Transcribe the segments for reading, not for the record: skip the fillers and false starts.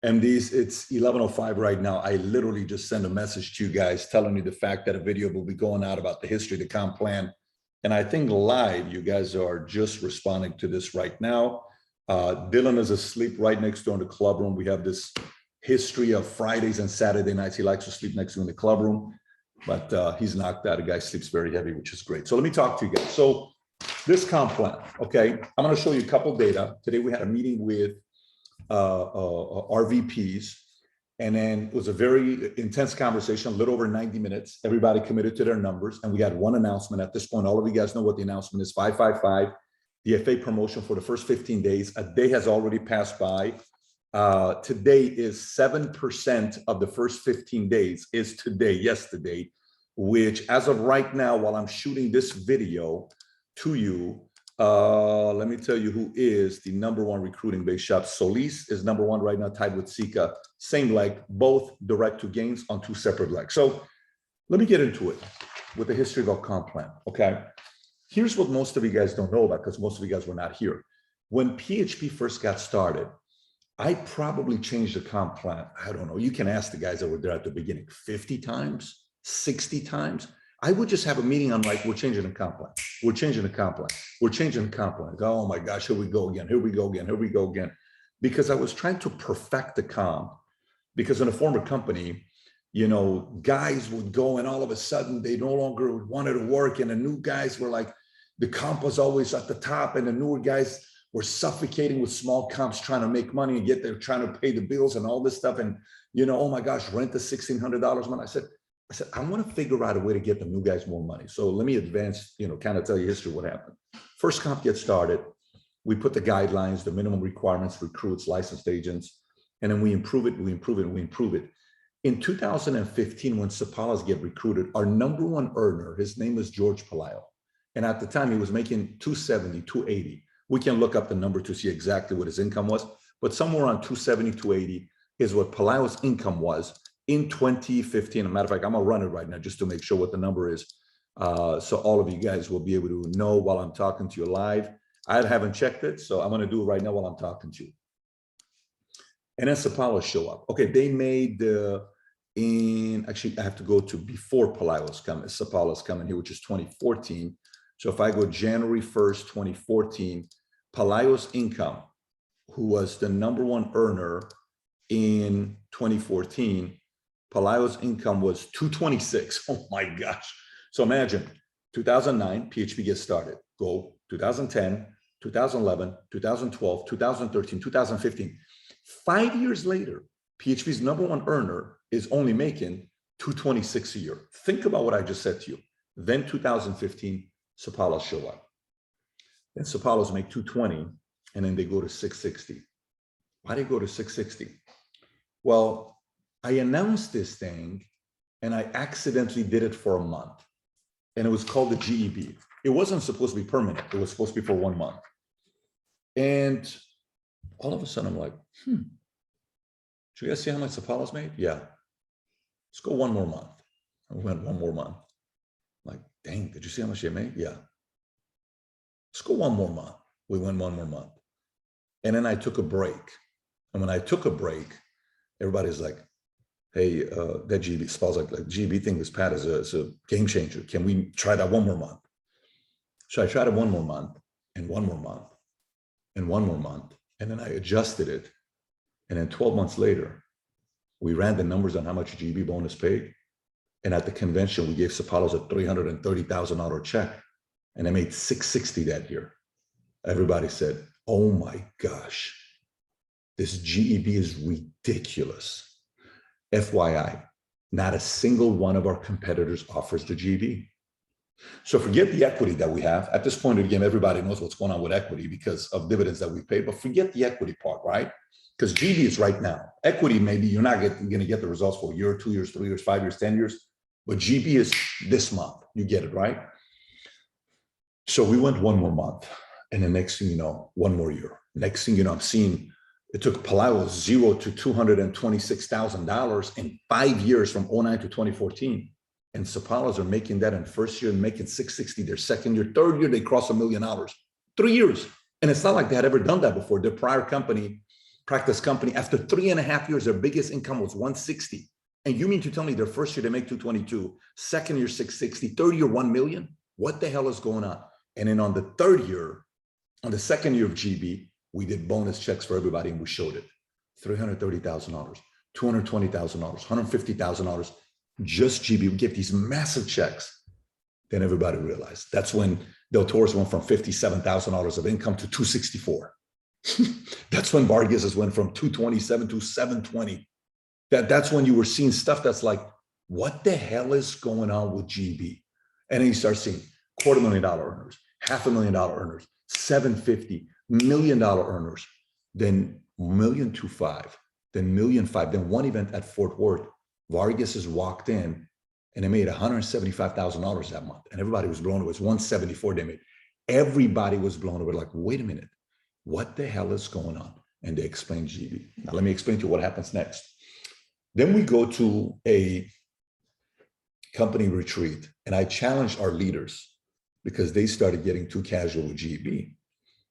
MDs, it's 11:05 right now. I literally just sent a message to you guys telling you the fact that a video will be going out about the history of the comp plan. And I think live, you guys are just responding to this right now. Dylan is asleep right next door in the club room. We have this history of Fridays and Saturday nights. He likes to sleep next to me in the club room, but he's knocked out. The guy sleeps very heavy, which is great. So let me talk to you guys. So this comp plan, okay? I'm gonna show you a couple of data. Today we had a meeting with RVPs, and then it was a very intense conversation, a little over 90 minutes. Everybody committed to their numbers, and we had one announcement at this point. All of you guys know what the announcement is: 555, the FA promotion for the first 15 days. A day has already passed by. Today is 7% of the first 15 days is today, yesterday, which as of right now, while I'm shooting this video to you, let me tell you who is the #1 recruiting base shop. Solis is #1 right now, tied with Sika. Same leg, both direct to gains on two separate legs. So let me get into it with the history of our comp plan, okay? Here's what most of you guys don't know about, because most of you guys were not here. When PHP first got started, I probably changed the comp plan. I don't know. You can ask the guys that were there at the beginning, 50 times, 60 times. I would just have a meeting. I'm like, we're changing the comp plan. We're changing the comp plan. We're changing the comp plan. Oh my gosh, here we go again. Here we go again. Here we go again. Because I was trying to perfect the comp. Because in a former company, you know, guys would go and all of a sudden they no longer wanted to work. And the new guys were like, the comp was always at the top, and the newer guys were suffocating with small comps trying to make money and get there, trying to pay the bills and all this stuff. And, you know, oh my gosh, rent is $1,600 a month. I said, I want to figure out a way to get the new guys more money. So let me advance, you know, kind of tell you history of what happened. First comp gets started. We put the guidelines, the minimum requirements, recruits, licensed agents, and then we improve it, we improve it, we improve it. In 2015, when Sapalas get recruited, our #1 earner, his name is George Palayo. And at the time he was making 270, 280. We can look up the number to see exactly what his income was, but somewhere around 270, 280 is what Palayo's income was in 2015. As a matter of fact, I'm gonna run it right now just to make sure what the number is. So all of you guys will be able to know while I'm talking to you live. I haven't checked it, so I'm gonna do it right now while I'm talking to you. And then Sapalas show up. Okay, they made actually I have to go to before Palayo's coming, Sapalas coming here, which is 2014. So if I go January 1st, 2014, Palayo's income, who was the #1 earner in 2014, Palayo's income was 226. Oh my gosh. So imagine 2009, PHP gets started. Go 2010, 2011, 2012, 2013, 2015. 5 years later, PHP's #1 earner is only making 226 a year. Think about what I just said to you. Then 2015, Sapalas show up. Then Sapalas make 220, and then they go to 660. Why do they go to 660? Well, I announced this thing, and I accidentally did it for a month, and it was called the GEB. It wasn't supposed to be permanent. It was supposed to be for 1 month. And all of a sudden, I'm like, should you guys see how much Sapalas made? Yeah. Let's go 1 more month. I went 1 more month. Like, dang, did you see how much they made? Yeah. Let's go 1 more month. We went 1 more month. And then I took a break. And when I took a break, everybody's like, hey, that GB, Spal's like GB thing, this Pat is a game changer. Can we try that 1 more month? So I tried it 1 more month, and 1 more month, and 1 more month. And then I adjusted it. And then 12 months later, we ran the numbers on how much GB bonus paid. And at the convention, we gave Sapalas a $330,000 check, and they made 660 that year. Everybody said, oh my gosh, this GEB is ridiculous. FYI, not a single one of our competitors offers the GEB. So forget the equity that we have. At this point of the game, everybody knows what's going on with equity because of dividends that we paid, but forget the equity part, right? Because GEB is right now. Equity, maybe you're not going to get the results for a year, 2 years, 3 years, 5 years, 10 years, but GEB is this month. You get it, right? So we went 1 more month, and the next thing you know, 1 more year. Next thing you know, I'm seeing it took Palayo 0 to $226,000 in 5 years from 09 to 2014. And Sapalas are making that in first year and making 660 their second year. Third year, they cross $1 million. 3 years. And it's not like they had ever done that before. Their prior company practice company. After 3.5 years, their biggest income was 160. And you mean to tell me their first year they make 222, second year 660, third year 1 million? What the hell is going on? And then on the third year, on the second year of GB, we did bonus checks for everybody and we showed it. $330,000, $220,000, $150,000, just GB. We get these massive checks. Then everybody realized. That's when Del Toro's went from $57,000 of income to 264. That's when Vargas's went from 227 to 720. That's when you were seeing stuff that's like, what the hell is going on with GB? And then you start seeing $250,000 earners, $500,000 earners, 750, $1 million earners, then 1.25 million, then 1.5 million. Then one event at Fort Worth, Vargas has walked in and they made $175,000 that month. And everybody was blown away. It was 174 they made. Everybody was blown away, like, wait a minute, what the hell is going on? And they explained GB. Now let me explain to you what happens next. Then we go to a company retreat and I challenged our leaders because they started getting too casual with GB.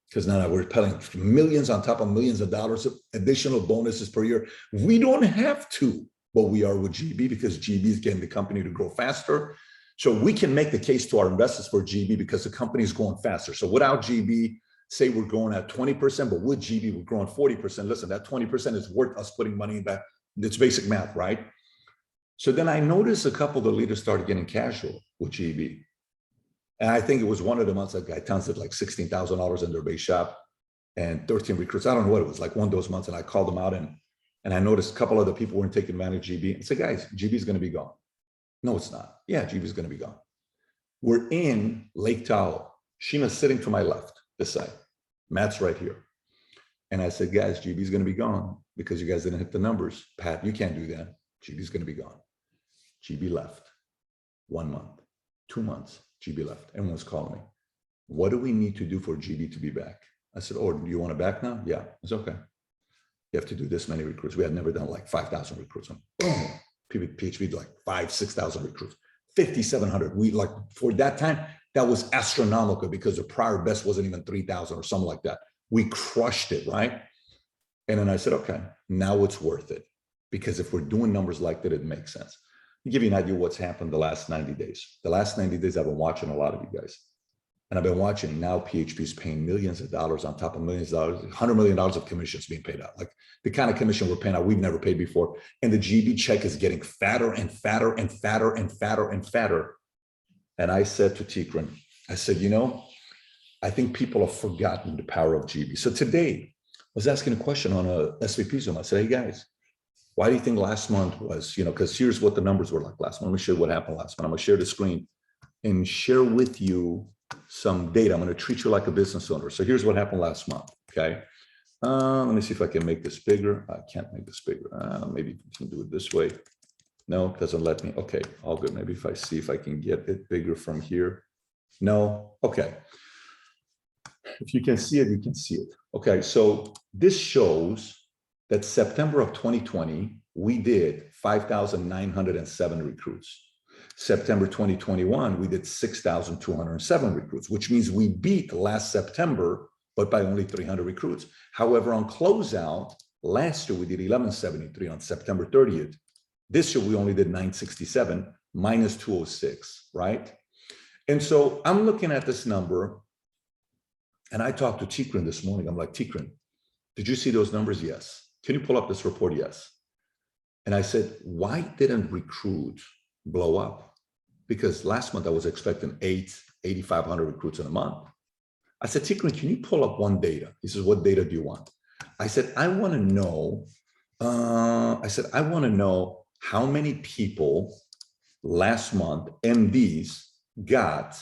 Because now we're paying millions on top of millions of dollars of additional bonuses per year. We don't have to, but we are with GB because GB is getting the company to grow faster. So we can make the case to our investors for GB because the company is going faster. So without GB, say we're growing at 20%, but with GB, we're growing 40%. Listen, that 20% is worth us putting money back. It's basic math, right? So then I noticed a couple of the leaders started getting casual with GB. And I think it was one of the months that Gaetan did like $16,000 in their base shop and 13 recruits. I don't know what it was, like one of those months. And I called them out and I noticed a couple of the people weren't taking advantage of GB. I said, guys, GB is going to be gone. No, it's not. Yeah, GB is going to be gone. We're in Lake Tahoe. Sheena's sitting to my left, this side. Matt's right here. And I said, guys, GB is going to be gone because you guys didn't hit the numbers. Pat, you can't do that. GB is going to be gone. GB left. 1 month, 2 months, GB left. Everyone was calling me. What do we need to do for GB to be back? I said, oh, do you want it back now? Yeah, it's okay. You have to do this many recruits. We had never done like 5,000 recruits. And boom, PHP did like 5,000, 6,000 recruits, 5,700. We like, for that time, that was astronomical because the prior best wasn't even 3,000 or something like that. We crushed it, right? And then I said, okay, now it's worth it. Because if we're doing numbers like that, it makes sense. To give you an idea of what's happened the last 90 days. The last 90 days, I've been watching a lot of you guys. And I've been watching now PHP is paying millions of dollars on top of millions of dollars, $100 million of commissions being paid out. Like the kind of commission we're paying out, we've never paid before. And the GB check is getting fatter and fatter and fatter and fatter and fatter. And I said to Tikran, I said, you know, I think people have forgotten the power of GB. So today I was asking a question on a SVP Zoom. I said, hey guys, why do you think last month was, you know, because here's what the numbers were like last month. Let me show you what happened last month. I'm going to share the screen and share with you some data. I'm going to treat you like a business owner. So here's what happened last month. Okay. Let me see if I can make this bigger. I can't make this bigger. Maybe you can do it this way. No, it doesn't let me. Okay. All good. Maybe if I see if I can get it bigger from here. No. Okay. If you can see it, you can see it. Okay. So this shows that September of 2020, we did 5,907 recruits. September 2021, we did 6,207 recruits, which means we beat last September, but by only 300 recruits. However, on closeout, last year we did 1,173 on September 30th. This year we only did 967, minus 206, right? And so I'm looking at this number, and I talked to Tikran this morning. I'm like, Tikran, did you see those numbers? Yes. Can you pull up this report? Yes. And I said, why didn't recruit blow up? Because last month I was expecting 8,500 recruits in a month. I said, Tikran, can you pull up one data? He says, what data do you want? I said, I want to know, how many people last month, MDs, got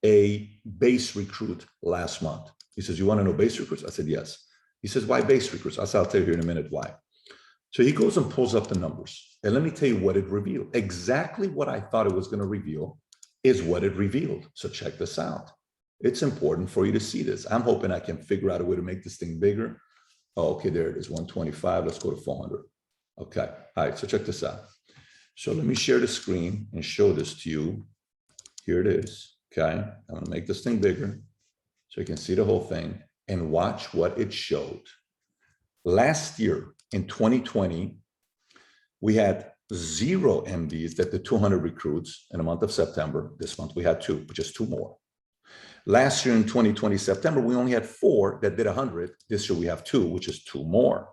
a base recruit last month. He says, you want to know base recruits? I said, yes. He says, why base recruits? I'll tell you here in a minute why. So he goes and pulls up the numbers. And let me tell you what it revealed. Exactly what I thought it was going to reveal is what it revealed. So check this out. It's important for you to see this. I'm hoping I can figure out a way to make this thing bigger. Oh, okay, there it is, 125. Let's go to 400. Okay, all right, so check this out. So let me share the screen and show this to you. Here it is, okay? I'm going to make this thing bigger so you can see the whole thing and watch what it showed. Last year in 2020, we had 0 MDs that did 200 recruits in the month of September. This month we had 2, just 2 more. Last year in 2020 September, we only had 4 that did 100. This year we have 2, which is 2 more.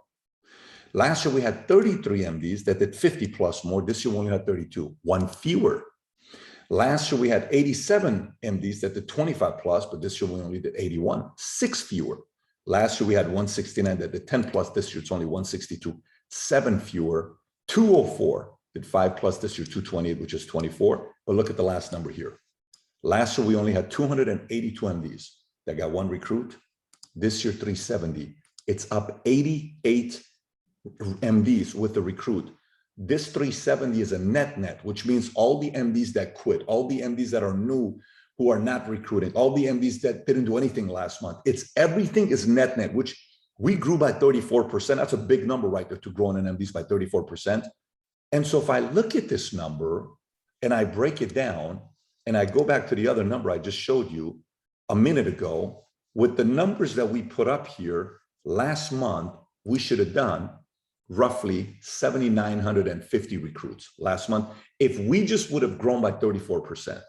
Last year we had 33 MDs that did 50 plus more. This year we only had 32, 1 fewer. Last year we had 87 MDs that did 25 plus, but this year we only did 81, 6 fewer. Last year we had 169 that did 10 plus. This year it's only 162, 7 fewer. 204 did 5 plus. This year 228, which is 24. But look at the last number here. Last year we only had 282 MDs that got 1 recruit. This year 370. It's up 88 MDs with the recruit. This 370 is a net, which means all the MDs that quit, all the MDs that are new, who are not recruiting, all the MDs that didn't do anything last month. It's everything is net, which we grew by 34%. That's a big number right there to grow in MDs by 34%. And so if I look at this number and I break it down and I go back to the other number I just showed you a minute ago, with the numbers that we put up here last month, we should have done roughly 7,950 recruits last month if we just would have grown by 34%.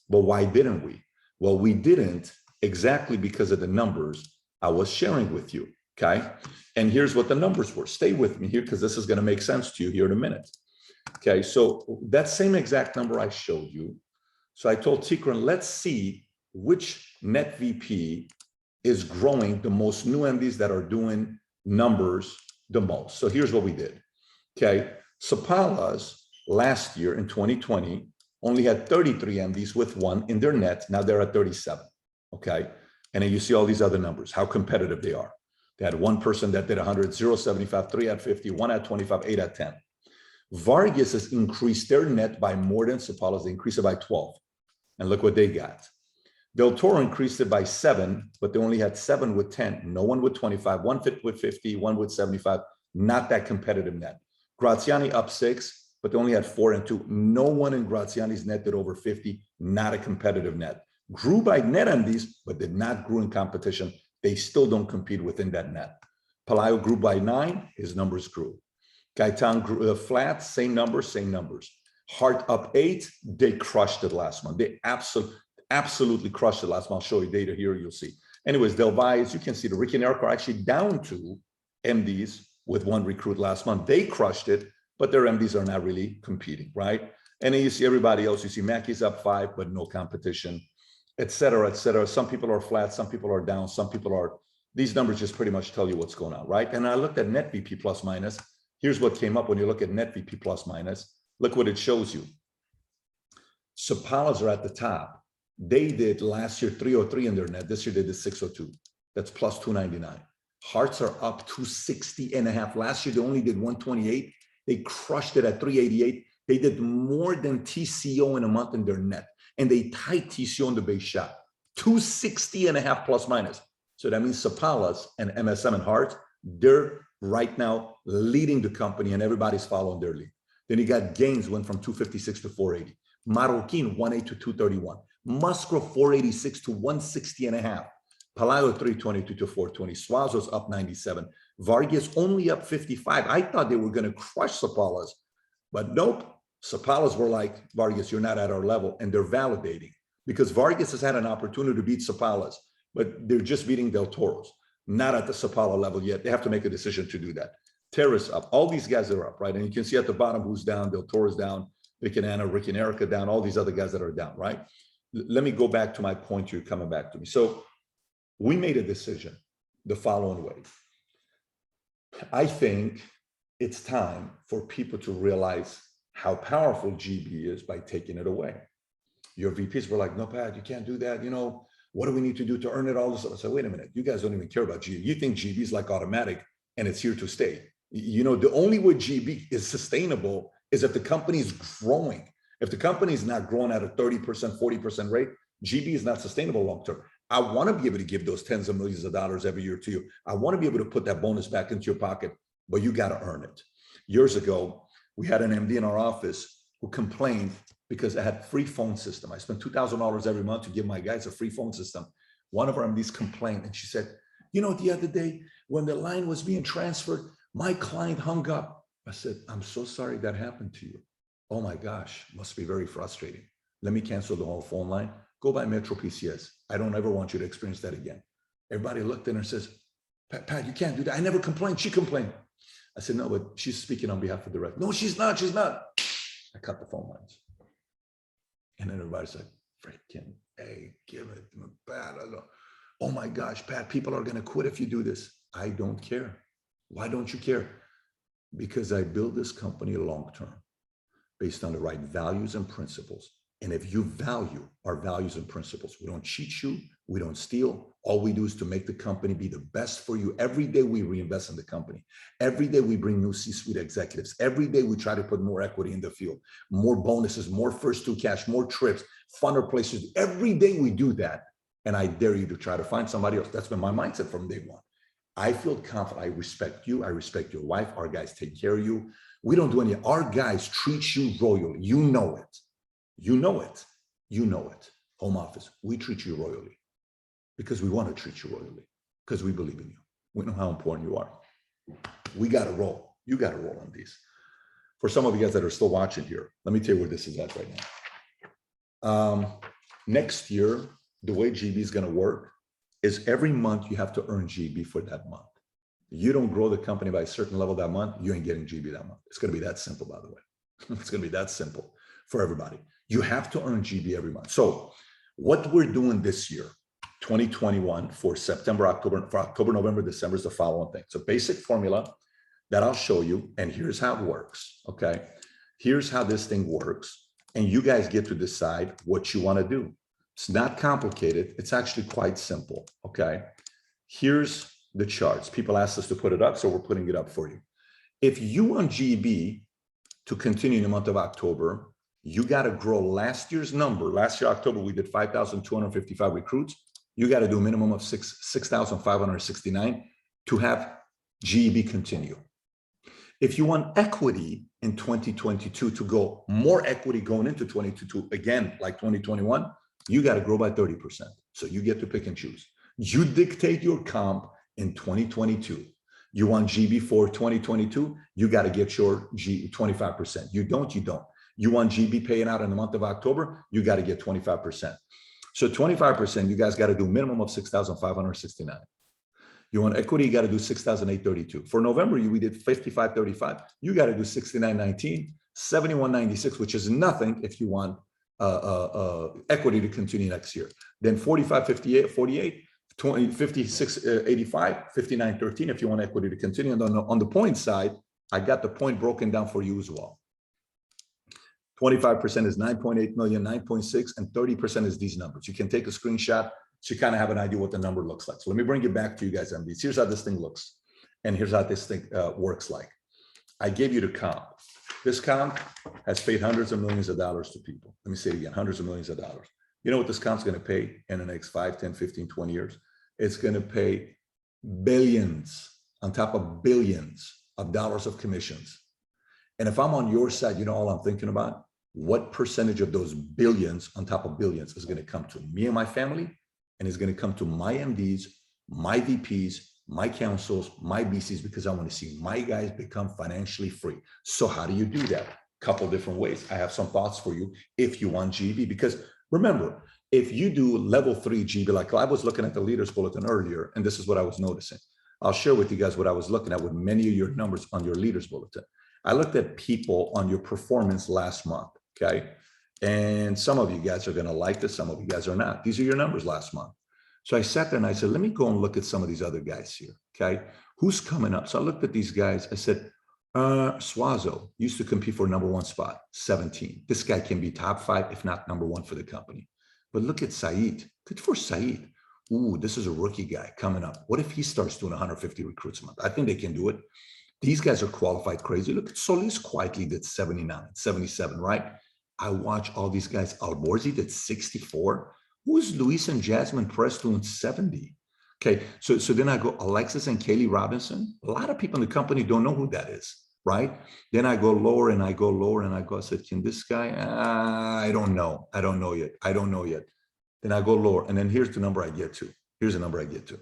But why didn't we? Well, we didn't exactly because of the numbers I was sharing with you, okay? And here's what the numbers were. Stay with me here because this is going to make sense to you here in a minute. Okay, so that same exact number I showed you. So I told Tikran, let's see which net VP is growing the most new MDs that are doing numbers the most. So here's what we did. Okay, Sapalas last year in 2020 only had 33 MDs with 1 in their net. Now they're at 37. Okay, and then you see all these other numbers, how competitive they are. They had 1 person that did 100, 0.75, 3 at 50, 1 at 25, 8 at 10. Vargas has increased their net by more than Sapalas. They increased it by 12. And look what they got. Del Toro increased it by 7, but they only had 7 with 10. No one with 25, 1 with 50, 1 with 75. Not that competitive net. Graziani up 6, but they only had 4 and 2. No one in Graziani's net did over 50. Not a competitive net. Grew by net MDs, but did not grow in competition. They still don't compete within that net. Palaio grew by 9. His numbers grew. Gaetan grew flat, same numbers, same numbers. Hart up 8. They crushed it last month. They absolutely crushed it last month. I'll show you data here, you'll see. Anyways, Del Valle, as you can see, the Ricky and Eric are actually down to MDs with 1 recruit last month. They crushed it, but their MDs are not really competing, right? And then you see everybody else. You see Mackey's up 5, but no competition, et cetera, et cetera. Some people are flat, some people are down, some people are, these numbers just pretty much tell you what's going on, right? And I looked at net VP plus minus. Here's what came up when you look at net VP plus minus. Look what it shows you. Sapalas are at the top. They did last year 303 in their net. This year they did 602. That's plus 299. Hearts are up 260.5. Last year they only did 128. They crushed it at 388. They did more than TCO in a month in their net. And they tied TCO in the base shot. 260.5 plus minus. So that means Sapalas and MSM and Hearts, they're right now leading the company and everybody's following their lead. Then you got Gaines went from 256 to 480. Marroquin 180 to 231. Musgrove 486 to 160.5. Palaio 322 to 420. Suazo's up 97. Vargas only up 55. I thought they were going to crush Sapalas, but nope. Sapalas were like, Vargas, you're not at our level, and they're validating because Vargas has had an opportunity to beat Sapalas, but they're just beating Del Toro's, not at the Sapala level yet. They have to make a decision to do that. Terrace up. All these guys are up, right? And you can see at the bottom who's down. Del Toro's down. Vic and Anna, Ricky and Erica down. All these other guys that are down, right? Let me go back to my point. You're coming back to me. So we made a decision the following way. I think it's time for people to realize how powerful GB is by taking it away. Your VPs were like, no, Pat, you can't do that. You know, what do we need to do to earn it? All this stuff. I said, wait a minute, you guys don't even care about GB. You think GB is like automatic and it's here to stay. You know, the only way GB is sustainable is if the company is growing. If the company is not growing at a 30%, 40% rate, GB is not sustainable long-term. I want to be able to give those tens of millions of dollars every year to you. I want to be able to put that bonus back into your pocket, but you got to earn it. Years ago, we had an MD in our office who complained because I had free phone system. I spent $2,000 every month to give my guys a free phone system. One of our MDs complained and she said, you know, the other day, When the line was being transferred, my client hung up. I said, I'm so sorry that happened to you. Oh my gosh, must be very frustrating. Let me cancel the whole phone line. Go buy Metro PCS. I don't ever want you to experience that again. Everybody looked at her and says, Pat, you can't do that. I never complained. She complained. I said, no, but she's speaking on behalf of the rest. No, she's not. She's not. I cut the phone lines. And then everybody's like, freaking, hey, give it to me, Pat. I go, oh my gosh, Pat, people are going to quit if you do this. I don't care. Why don't you care? Because I build this company long-term based on the right values and principles. And if you value our values and principles, we don't cheat you, we don't steal. All we do is to make the company be the best for you. Every day we reinvest in the company. Every day we bring new C-suite executives. Every day we try to put more equity in the field, more bonuses, more first to cash, more trips, funner places. Every day we do that. And I dare you to try to find somebody else. That's been my mindset from day one. I feel confident. I respect you. I respect your wife. Our guys take care of you. We don't do any. Our guys treat you royally. You know it. You know it. You know it. Home office. We treat you royally because we want to treat you royally because we believe in you. We know how important you are. We got to roll. You got to roll on these. For some of you guys that are still watching here, let me tell you where this is at right now. Next year, the way GB is going to work is every month you have to earn GB for that month. You don't grow the company by a certain level that month, you ain't getting GB that month. It's going to be that simple, by the way. It's going to be that simple for everybody. You have to earn GB every month. So what we're doing this year, 2021, for September, October, for October, November, December is the following thing. So basic formula that I'll show you, and here's how it works, okay? Here's how this thing works, and you guys get to decide what you want to do. It's not complicated. It's actually quite simple, okay? Here's the charts. People asked us to put it up, so we're putting it up for you. If you want GB to continue in the month of October, you got to grow last year's number. Last year, October, we did 5,255 recruits. You got to do a minimum of 6,569 to have GB continue. If you want equity in 2022 to go more equity going into 2022, again, like 2021, you got to grow by 30%. So you get to pick and choose. You dictate your comp in 2022. You want GB for 2022, you got to get your G 25%. You don't, you don't. You want GB paying out in the month of October, you got to get 25%. So 25%, you guys got to do minimum of 6,569. You want equity, you got to do 6,832. For November, we did 5535. You got to do 6919, 7196, which is nothing if you want equity to continue next year. Then 4558, 48, 20, 5685, 5913 if you want equity to continue. And on the point side, I got the point broken down for you as well. 25% is 9.8 million, 9.6, and 30% is these numbers. You can take a screenshot so you kind of have an idea what the number looks like. So let me bring it back to you guys, MDs. Here's how this thing looks. And here's how this thing works like. I gave you the comp. This comp has paid hundreds of millions of dollars to people. Let me say it again, hundreds of millions of dollars. You know what this comp's going to pay in the next 5, 10, 15, 20 years? It's going to pay billions on top of billions of dollars of commissions. And if I'm on your side, you know all I'm thinking about? What percentage of those billions on top of billions is going to come to me and my family, and is going to come to my MDs, my VPs, my councils, my BCs, because I want to see my guys become financially free. So how do you do that? A couple different ways. I have some thoughts for you if you want GB, because remember, if you do level 3 GB, like I was looking at the leaders bulletin earlier, and this is what I was noticing. I'll share with you guys what I was looking at with many of your numbers on your leaders bulletin. I looked at people on your performance last month, okay? And some of you guys are going to like this, some of you guys are not. These are your numbers last month. So I sat there and I said, let me go and look at some of these other guys here, okay? Who's coming up? So I looked at these guys. I said, Suazo used to compete for #1 spot, 17. This guy can be top 5, if not #1 for the company. But look at Saeed. Good for Saeed. Ooh, this is a rookie guy coming up. What if he starts doing 150 recruits a month? I think they can do it. These guys are qualified crazy. Look at Solis quietly did 79, 77, right? I watch all these guys. Alborzi did 64. Who's Luis and Jasmine Press doing 70? Okay, so then I go Alexis and Kaylee Robinson. A lot of people in the company don't know who that is, right? Then I go lower and I go lower and I go, I said, can this guy? I don't know. I don't know yet. I don't know yet. Then I go lower. And then here's the number I get to. Here's the number I get to.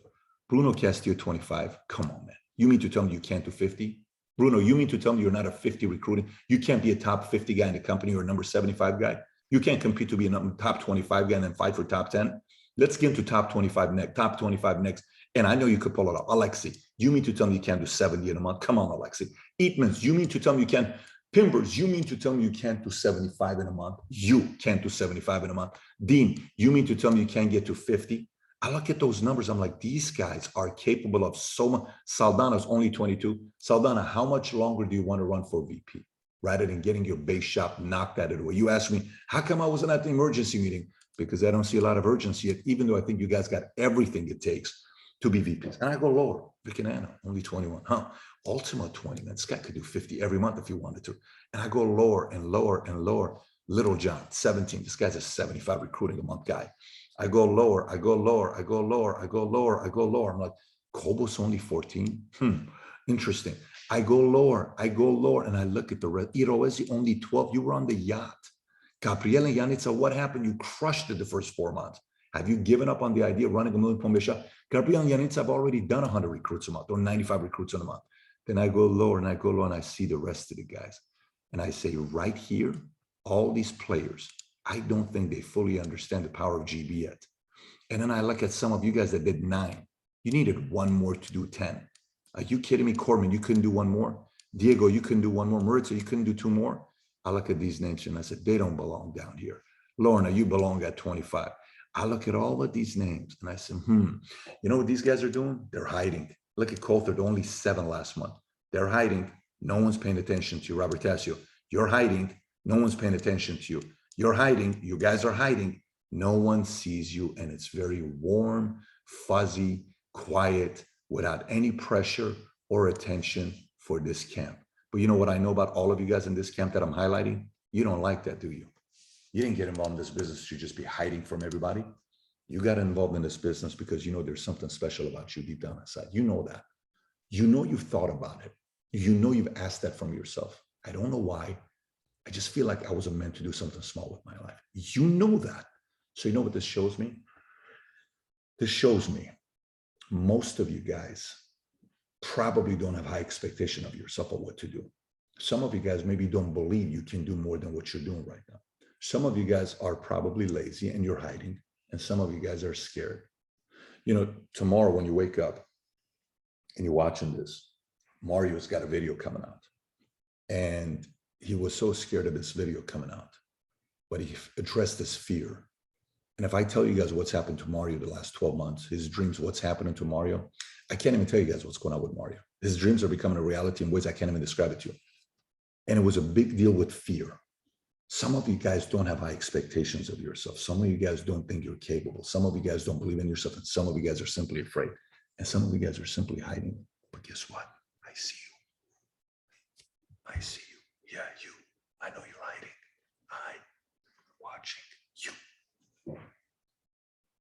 Bruno Castillo, 25. Come on, man. You mean to tell me you can't do 50? Bruno, you mean to tell me you're not a 50 recruiting? You can't be a top 50 guy in the company or a number 75 guy? You can't compete to be a top 25 guy and then fight for top 10? Let's get into top 25 next, top 25 next. And I know you could pull it off. Alexi, you mean to tell me you can't do 70 in a month? Come on, Alexi. Eatmans, you mean to tell me you can't? Pimbers, you mean to tell me you can't do 75 in a month? You can't do 75 in a month. Dean, you mean to tell me you can't get to 50? I look at those numbers. I'm like, these guys are capable of so much. Saldana's only 22. Saldana, how much longer do you want to run for VP rather than getting your base shop knocked out of the way? You asked me, how come I wasn't at the emergency meeting? Because I don't see a lot of urgency yet, even though I think you guys got everything it takes to be VPs. And I go lower. Vic and Anna, only 21. Huh? Ultima 20. Man, this guy could do 50 every month if he wanted to. And I go lower and lower and lower. Little John, 17. This guy's a 75 recruiting a month guy. I go lower, I go lower, I go lower, I go lower, I go lower. I'm like, Kobos only 14? Interesting. I go lower, and I look at the rest. Iroesi only 12. You were on the yacht. Gabriel and Yanitza, what happened? You crushed it the first 4 months. Have you given up on the idea of running a million point shop? Gabriel and Yanitza have already done 100 recruits a month or 95 recruits in a month. Then I go lower and I go lower and I see the rest of the guys. And I say, right here, all these players, I don't think they fully understand the power of GB yet. And then I look at some of you guys that did 9. You needed 1 more to do 10. Are you kidding me? Corbin, you couldn't do 1 more. Diego, you couldn't do 1 more. Maritza, you couldn't do 2 more. I look at these names and I said, they don't belong down here. Lorna, you belong at 25. I look at all of these names and I said, you know what these guys are doing? They're hiding. Look at Coulthard, only 7 last month. They're hiding. No one's paying attention to you. Robert Tassio, you're hiding. No one's paying attention to you. You're hiding. You guys are hiding. No one sees you. And it's very warm, fuzzy, quiet, without any pressure or attention for this camp. But you know what I know about all of you guys in this camp that I'm highlighting? You don't like that, do you? You didn't get involved in this business to just be hiding from everybody. You got involved in this business because you know there's something special about you deep down inside. You know that. You know you've thought about it. You know you've asked that from yourself. I don't know why. I just feel like I wasn't meant to do something small with my life. You know that. So you know what this shows me? This shows me most of you guys probably don't have high expectation of yourself or what to do. Some of you guys maybe don't believe you can do more than what you're doing right now. Some of you guys are probably lazy and you're hiding, and some of you guys are scared. You know, tomorrow when you wake up and you're watching this, Mario's got a video coming out, and he was so scared of this video coming out, but he addressed this fear. And if I tell you guys what's happened to Mario the last 12 months, his dreams, what's happening to Mario, I can't even tell you guys what's going on with Mario. His dreams are becoming a reality in ways I can't even describe it to you. And it was a big deal with fear. Some of you guys don't have high expectations of yourself. Some of you guys don't think you're capable. Some of you guys don't believe in yourself. And some of you guys are simply afraid. And some of you guys are simply hiding. But guess what? I see you. I see you. Yeah, you. I know you're hiding. I'm watching you.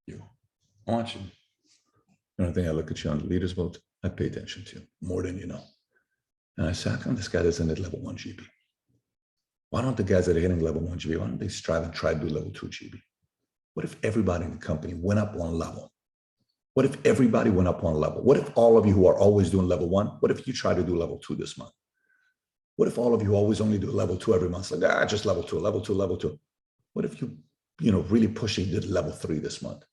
You. I'm watching. The only thing I look at you on the leaders vote, I pay attention to you more than you know. And I say, how come this guy doesn't hit level 1 GB? Why don't the guys that are hitting level 1 GB, why don't they strive and try to do level 2 GB? What if everybody in the company went up 1 level? What if everybody went up 1 level? What if all of you who are always doing level 1, what if you try to do level 2 this month? What if all of you always only do level 2 every month? Like, just level 2, level 2, level 2. What if you really pushing did level 3 this month?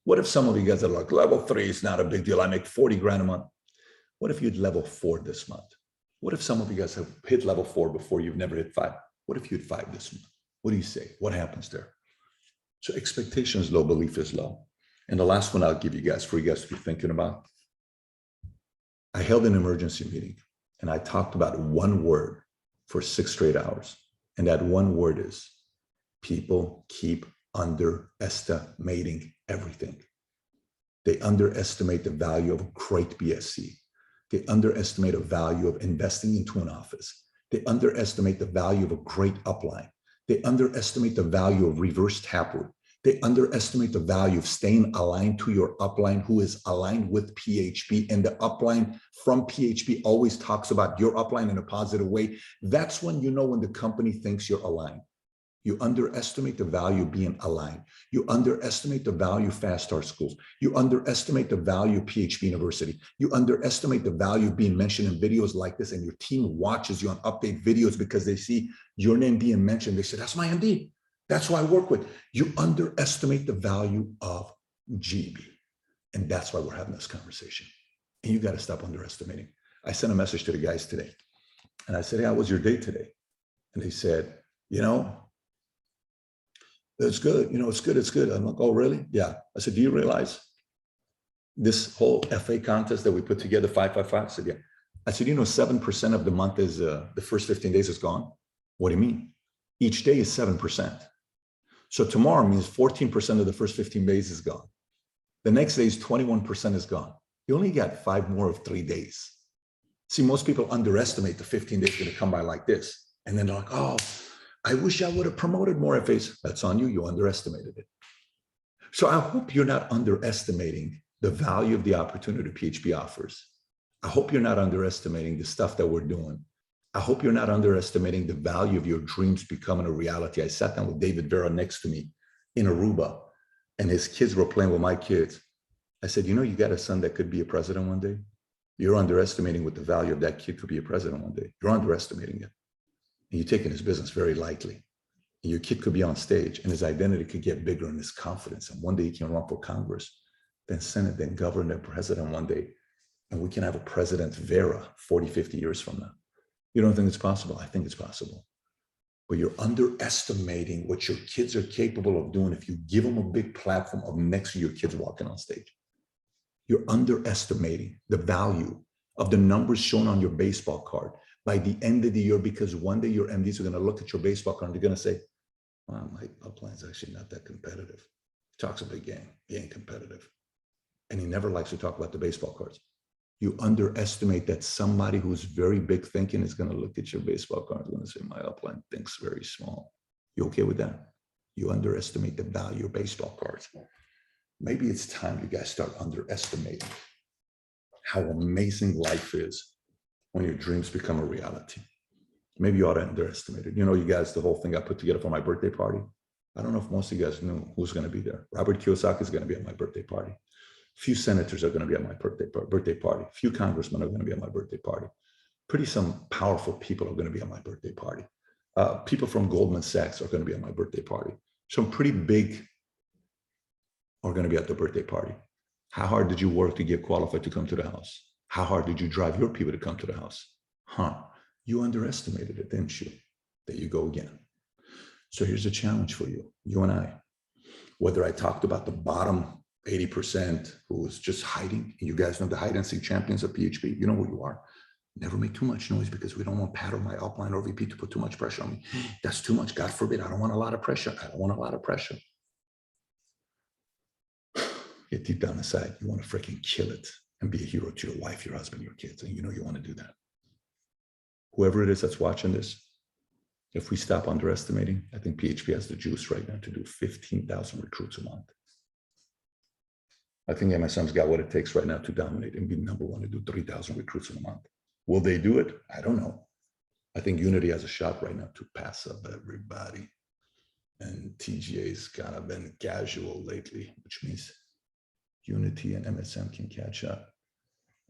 What if some of you guys are like, level 3 is not a big deal. I make 40 grand a month. What if you'd level 4 this month? What if some of you guys have hit level 4 before you've never hit 5? What if you hit 5 this month? What do you say? What happens there? So expectation is low, belief is low. And the last one I'll give you guys for you guys to be thinking about. I held an emergency meeting and I talked about 1 word for 6 straight hours. And that 1 word is people keep underestimating everything. They underestimate the value of a great BSC. They underestimate the value of investing into an office. They underestimate the value of a great upline. They underestimate the value of reverse taproot. They underestimate the value of staying aligned to your upline who is aligned with PHP, and the upline from PHP always talks about your upline in a positive way. That's when you know when the company thinks you're aligned. You underestimate the value of being aligned. You underestimate the value of fast start schools. You underestimate the value of PHP University. You underestimate the value of being mentioned in videos like this, and your team watches you on update videos because they see your name being mentioned. They say, that's my MD. That's who I work with. You underestimate the value of GB. And that's why we're having this conversation. And you got to stop underestimating. I sent a message to the guys today. And I said, hey, how was your day today? And they said, it's good. It's good. It's good. I'm like, oh, really? Yeah. I said, do you realize this whole FA contest that we put together, 555? I said, yeah. I said, 7% of the month is the first 15 days is gone. What do you mean? Each day is 7%. So tomorrow means 14% of the first 15 days is gone. The next day is 21% is gone. You only got 5 more of 3 days. See, most people underestimate the 15 days going to come by like this. And then they're like, oh, I wish I would have promoted more FAs. That's on you. You underestimated it. So I hope you're not underestimating the value of the opportunity PHP offers. I hope you're not underestimating the stuff that we're doing. I hope you're not underestimating the value of your dreams becoming a reality. I sat down with David Vera next to me in Aruba, and his kids were playing with my kids. I said, you got a son that could be a president one day? You're underestimating what the value of that kid could be a president one day. You're underestimating it. And you're taking his business very lightly. And your kid could be on stage and his identity could get bigger and his confidence. And one day he can run for Congress, then Senate, then governor, then president one day. And we can have a President Vera 40, 50 years from now. You don't think it's possible? I think it's possible. But you're underestimating what your kids are capable of doing if you give them a big platform of next to your kids walking on stage. You're underestimating the value of the numbers shown on your baseball card by the end of the year, because one day your MDs are going to look at your baseball card and they're going to say, wow, my upline's actually not that competitive. He talks a big game. He ain't competitive. And he never likes to talk about the baseball cards. You underestimate that somebody who's very big thinking is going to look at your baseball card and going to say, my upline thinks very small. You okay with that? You underestimate the value of baseball cards. Maybe it's time you guys start underestimating how amazing life is when your dreams become a reality. Maybe you ought to underestimate it. You guys, the whole thing I put together for my birthday party. I don't know if most of you guys knew who's going to be there. Robert Kiyosaki is going to be at my birthday party. A few senators are going to be at my birthday party. A few congressmen are going to be at my birthday party. Some powerful people are going to be at my birthday party. People from Goldman Sachs are going to be at my birthday party. Some pretty big are going to be at the birthday party. How hard did you work to get qualified to come to the house? How hard did you drive your people to come to the house? You underestimated it, didn't you? There you go again. So here's a challenge for you, you and I. Whether I talked about the bottom 80% who was just hiding, and you guys know the hide and seek champions of PHP, you know who you are. Never make too much noise because we don't want Pat or my upline or VP to put too much pressure on me. That's too much. God forbid. I don't want a lot of pressure. I don't want a lot of pressure. Get deep down inside. You want to freaking kill it and be a hero to your wife, your husband, your kids. And you want to do that. Whoever it is that's watching this, if we stop underestimating, I think PHP has the juice right now to do 15,000 recruits a month. I think MSM's got what it takes right now to dominate and be number one to do 3,000 recruits in a month. Will they do it? I don't know. I think Unity has a shot right now to pass up everybody. And TGA's kind of been casual lately, which means Unity and MSM can catch up.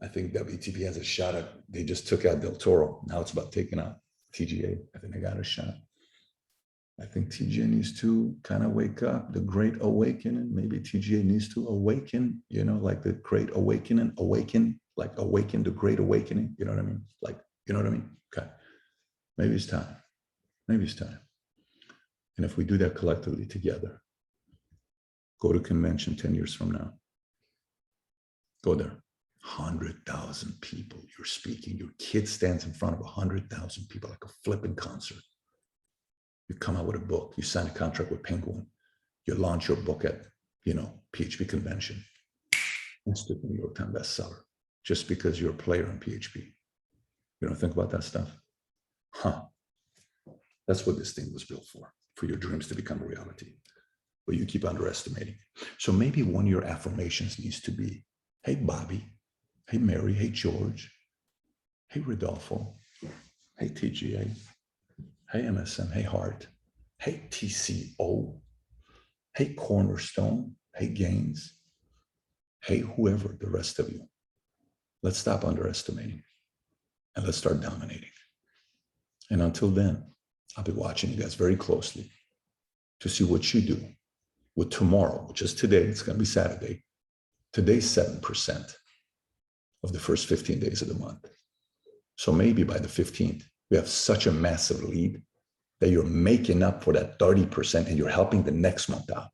I think WTP has a shot at, they just took out Del Toro. Now it's about taking out TGA. I think they got a shot. I think TGA needs to kind of wake up, the great awakening. Maybe TGA needs to awaken, like the great awakening, like awaken the great awakening. You know what I mean? Like, you know what I mean? Okay. Maybe it's time. Maybe it's time. And if we do that collectively together, go to convention 10 years from now. Go there. 100,000 people. You're speaking. Your kid stands in front of 100,000 people like a flipping concert. You come out with a book. You sign a contract with Penguin. You launch your book at, PHP convention. Instant New York Times bestseller. Just because you're a player in PHP. You don't think about that stuff? That's what this thing was built for your dreams to become a reality. But you keep underestimating. So maybe one of your affirmations needs to be, hey, Bobby. Hey, Mary. Hey, George. Hey, Rodolfo. Hey, TGA. Hey, MSM. Hey, Hart. Hey, TCO. Hey, Cornerstone. Hey, Gains. Hey, whoever, the rest of you. Let's stop underestimating and let's start dominating. And until then, I'll be watching you guys very closely to see what you do with tomorrow, which is today. It's going to be Saturday. Today's 7% of the first 15 days of the month. So maybe by the 15th, we have such a massive lead that you're making up for that 30% and you're helping the next month out.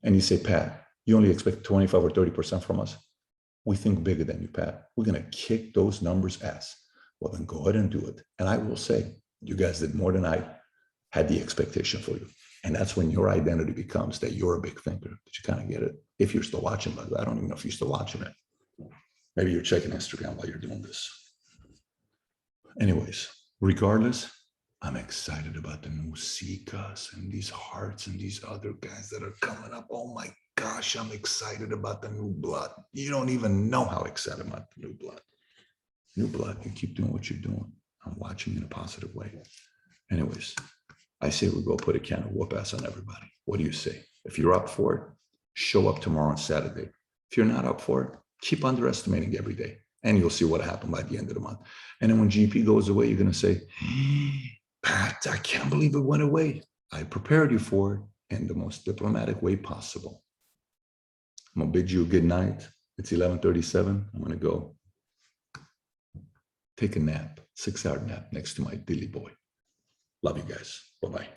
And you say, Pat, you only expect 25 or 30% from us. We think bigger than you, Pat. We're going to kick those numbers ass. Well, then go ahead and do it. And I will say, you guys did more than I had the expectation for you. And that's when your identity becomes that you're a big thinker. Did you kind of get it? If you're still watching, by the way, I don't even know if you're still watching it. Maybe you're checking Instagram while you're doing this. Anyways, regardless, I'm excited about the new Sikas and these Hearts and these other guys that are coming up. Oh my gosh, I'm excited about the new blood. You don't even know how excited about the new blood. New blood, you keep doing what you're doing. I'm watching in a positive way. Anyways, I say we go put a can of whoop ass on everybody. What do you say? If you're up for it, show up tomorrow on Saturday. If you're not up for it, keep underestimating every day. And you'll see what happened by the end of the month. And then when GP goes away, you're going to say, Pat, I can't believe it went away. I prepared you for it in the most diplomatic way possible. I'm going to bid you a good night. It's 11:37. I'm going to go take a nap, 6-hour nap next to my dilly boy. Love you guys. Bye-bye.